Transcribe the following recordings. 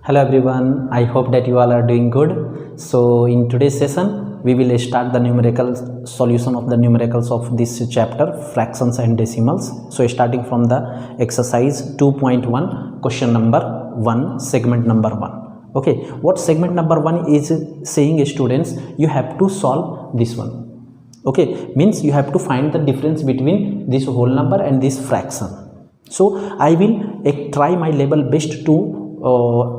Hello everyone, I hope that you all are doing good. So in today's session, we will start the numerical solution of the numericals of this chapter, fractions and decimals. So starting from the exercise 2.1, question number 1, segment number 1. Okay, what segment number 1 is saying, students, you have to solve this one. Okay, means you have to find the difference between this whole number and this fraction. So I will try my level best to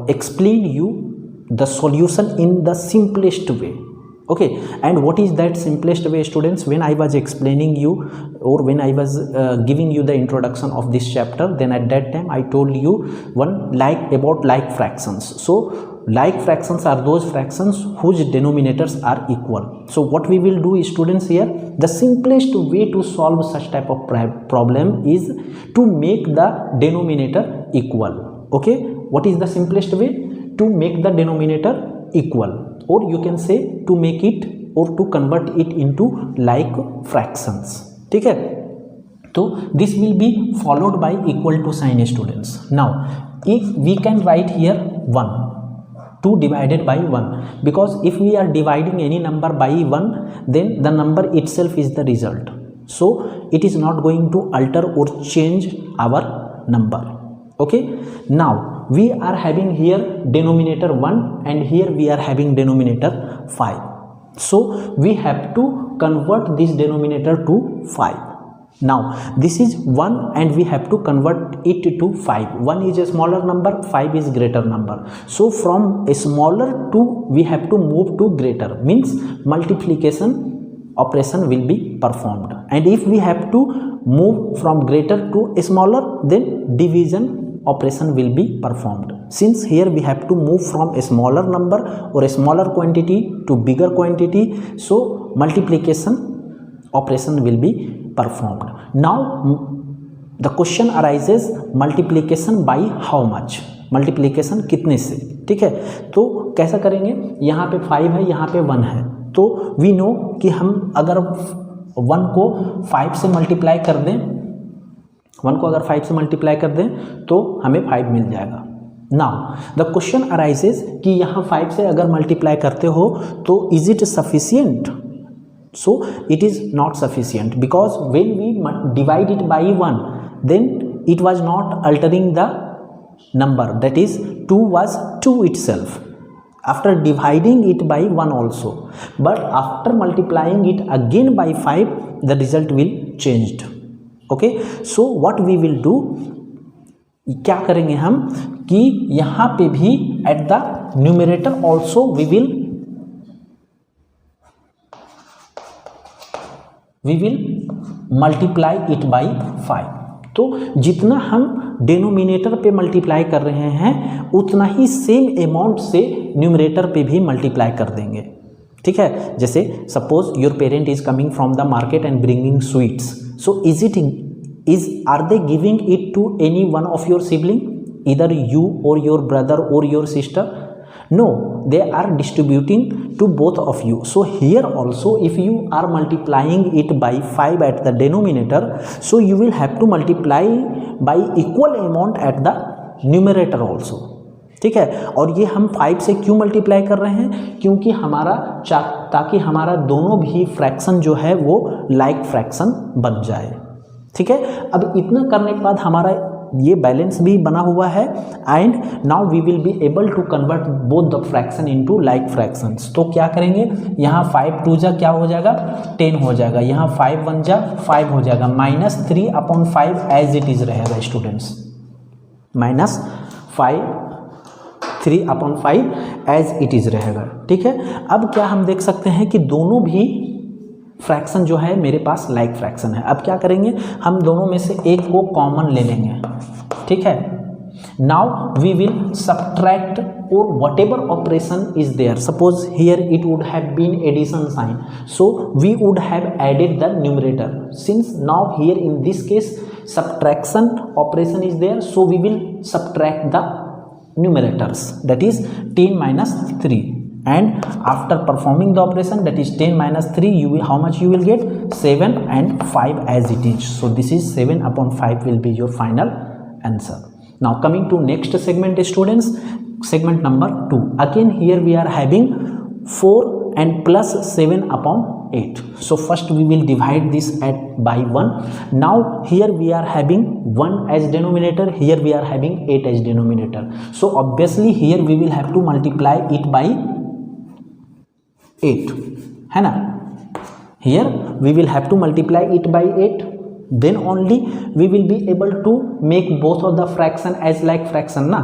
explain you the solution in the simplest way. Okay, and what is that simplest way, students? When I was explaining you, or when I was giving you the introduction of this chapter, then at that time I told you one about like fractions. So like fractions are those fractions whose denominators are equal. So what we will do is, students, here the simplest way to solve such type of problem is to make the denominator equal. Okay, what is the simplest way? To make the denominator equal, or you can say to make it or to convert it into like fractions. ठीक है, तो this will be followed by equal to sign, students. Now if we can write here 1, 2 divided by 1, because if we are dividing any number by 1, then the number itself is the result, so it is not going to alter or change our number. Okay, now we are having here denominator 1 and here we are having denominator 5. So we have to convert this denominator to 5. Now this is 1 and we have to convert it to 5. 1 is a smaller number, 5 is greater number. So from a smaller to we have to move to greater, means multiplication operation will be performed. And if we have to move from greater to a smaller, then division operation will be performed. Since here we have to move from a smaller number or a smaller quantity to bigger quantity, so multiplication operation will be performed. Now the question arises, multiplication by how much? Multiplication कितने से? ठीक है, तो कैसा करेंगे? यहाँ पे 5 है, यहाँ पे 1 है, तो वी नो कि हम अगर 1 को 5 से मल्टीप्लाई कर दें, 1 को अगर 5 से मल्टीप्लाई कर दें तो हमें 5 मिल जाएगा. नाउ द क्वेश्चन अराइजेज कि यहाँ 5 से अगर मल्टीप्लाई करते हो तो is it sufficient? So it is not sufficient, because when we divide it by 1 then it was not altering the number, that is 2 was 2 itself after dividing it by 1 also, but after multiplying it again by 5 the result will changed. Okay, so what we will do, क्या करेंगे हम कि यहाँ पे भी at the numerator also we will multiply it by 5. तो जितना हम डेनोमिनेटर पे मल्टीप्लाई कर रहे हैं उतना ही सेम अमाउंट से न्यूमरेटर पे भी मल्टीप्लाई कर देंगे. ठीक है, जैसे suppose your parent is coming from the market and bringing sweets, so are they giving it to any one of your sibling, either you or your brother or your sister? No, they are distributing to both of you. So here also if you are multiplying it by 5 at the denominator, so you will have to multiply by equal amount at the numerator also. ठीक है, और ये हम 5 से क्यों multiply कर रहे हैं? क्योंकि ताकि हमारा दोनों भी फ्रैक्शन जो है वो लाइक फ्रैक्शन बन जाए. ठीक है, अब इतना करने के बाद हमारा ये बैलेंस भी बना हुआ है and now we will be able to convert both the fraction into like fractions. तो क्या करेंगे, यहाँ 5 2 जा क्या हो जाएगा, 10 हो जाएगा, यहाँ 5 1 जा 5 हो जाएगा, -3/5 एज इट इज रहेगा स्टूडेंट्स, -5 3/5 एज इट इज रहेगा. ठीक है, अब क्या हम देख सकते हैं कि दोनों भी फ्रैक्शन जो है मेरे पास लाइक फ्रैक्शन है. अब क्या करेंगे, हम दोनों में से एक को कॉमन ले लेंगे. ठीक है, now we will subtract or whatever operation is there. Suppose here it would have been addition sign, so we would have added the numerator. Since now here in this case subtraction operation is there, so we will subtract the numerators, that is 10 - 3. And after performing the operation, that is 10 - 3, you will, how much you will get? 7 and 5 as it is. So this is 7/5 will be your final answer. Now coming to next segment students, segment number 2. Again here we are having 4 and plus 7 upon 8. So first we will divide this by 1. Now here we are having 1 as denominator, here we are having 8 as denominator. So obviously here we will have to multiply it by 8, है ना. Here we will have to multiply it by 8, then only we will be able to make both of the fraction as like fraction ना.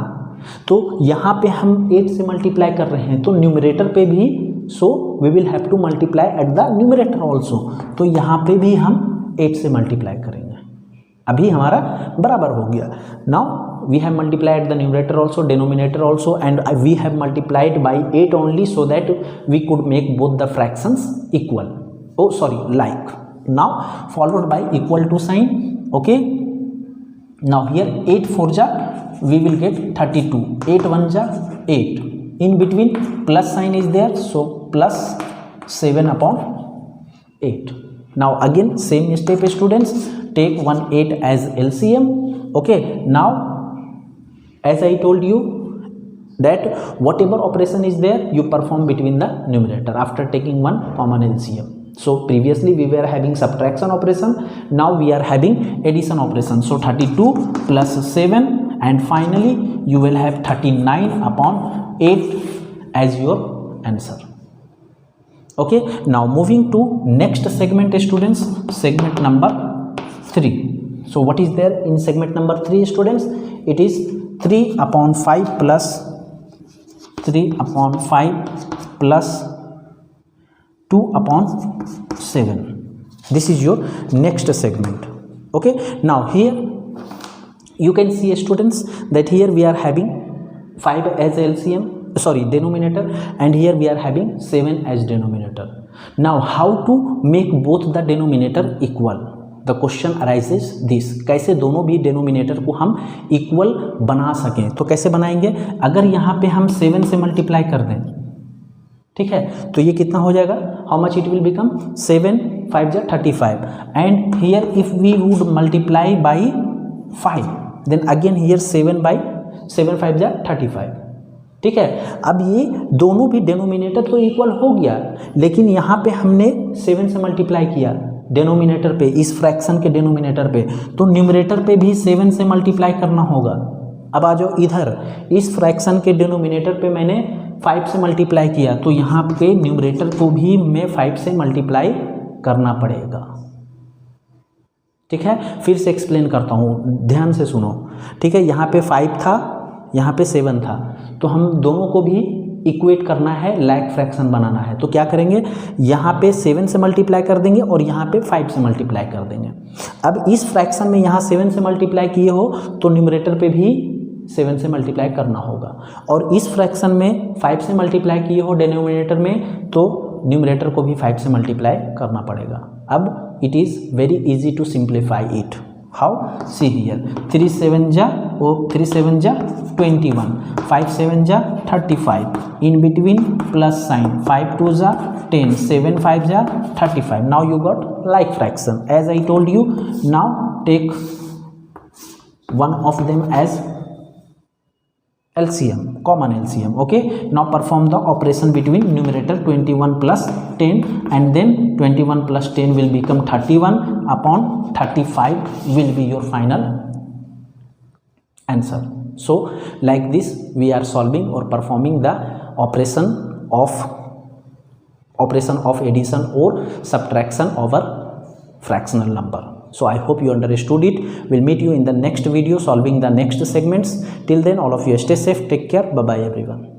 तो यहाँ पे हम 8 से multiply कर रहे हैं तो न्यूमरेटर पे भी, so we will have to multiply eight the numerator also. तो यहाँ पे भी हम 8 से मल्टीप्लाई करेंगे. अभी हमारा बराबर हो गया. Now we have multiplied the numerator also, denominator also, and we have multiplied by 8 only so that we could make both the fractions equal, oh sorry, like. Now followed by equal to sign. Okay, now here 8 4 ja we will get 32, 8 1 ja 8, in between plus sign is there, so plus 7 upon 8. Now again same step students, take 1 8 as LCM. Okay, now as I told you that whatever operation is there you perform between the numerator after taking one common LCM. So previously we were having subtraction operation, now we are having addition operation. So 32 plus 7 and finally you will have 39 upon 8 as your answer. Okay, now moving to next segment students, segment number 3. So what is there in segment number 3 students? It is 3 upon 5 plus 3 upon 5 plus 2 upon 7. This is your next segment. Okay, now here you can see students that here we are having 5 as LCM, sorry, denominator, and here we are having 7 as denominator. Now how to make both the denominator equal? The question arises this, कैसे दोनों भी denominator को हम equal बना सकें. तो कैसे बनाएंगे? अगर यहाँ पे हम 7 से मल्टीप्लाई कर दें, ठीक है, तो ये कितना हो जाएगा? How much it will become? 7 5 जा 35, and here if we would multiply by 5 then again here 7 by 7 5 जा 35. ठीक है, अब ये दोनों भी डेनोमिनेटर तो इक्वल हो गया, लेकिन यहाँ पे हमने 7 से मल्टीप्लाई किया डेनोमिनेटर पे, इस फ्रैक्शन के डेनोमिनेटर पे, तो न्यूमरेटर पे भी 7 से मल्टीप्लाई करना होगा. अब आ जाओ इधर, इस फ्रैक्शन के डेनोमिनेटर पे मैंने 5 से मल्टीप्लाई किया, तो यहाँ पे न्यूमरेटर को भी मैं 5 से मल्टीप्लाई करना पड़ेगा. ठीक है, फिर से एक्सप्लेन करता हूँ, ध्यान से सुनो. ठीक है, यहाँ पे 5 था, यहाँ पे 7 था, तो हम दोनों को भी इक्वेट करना है, लाइक फ्रैक्शन बनाना है. तो क्या करेंगे? यहाँ पे 7 से मल्टीप्लाई कर देंगे और यहाँ पे 5 से मल्टीप्लाई कर देंगे. अब इस फ्रैक्शन में यहाँ 7 से मल्टीप्लाई किए हो तो न्यूमरेटर पे भी 7 से मल्टीप्लाई करना होगा, और इस फ्रैक्शन में 5 से मल्टीप्लाई किए हो डिनोमिनेटर में, तो न्यूमरेटर को भी 5 से मल्टीप्लाई करना पड़ेगा. अब it is very easy to simplify it. How? See here, 3 7 जा 21, 5 7 जा 35, इन बिटवीन प्लस साइन, 5 2 जा 10, 7 5 जा 35. Now you got like fraction as I told you. Now take one of them as LCM, common LCM. Okay, now perform the operation between numerator 21 plus 10, and then 21 plus 10 will become 31 upon 35 will be your final answer. So like this we are solving or performing the operation of addition or subtraction over fractional number. So I hope you understood it. We'll meet you in the next video solving the next segments. Till then, all of you stay safe, take care, bye bye everyone.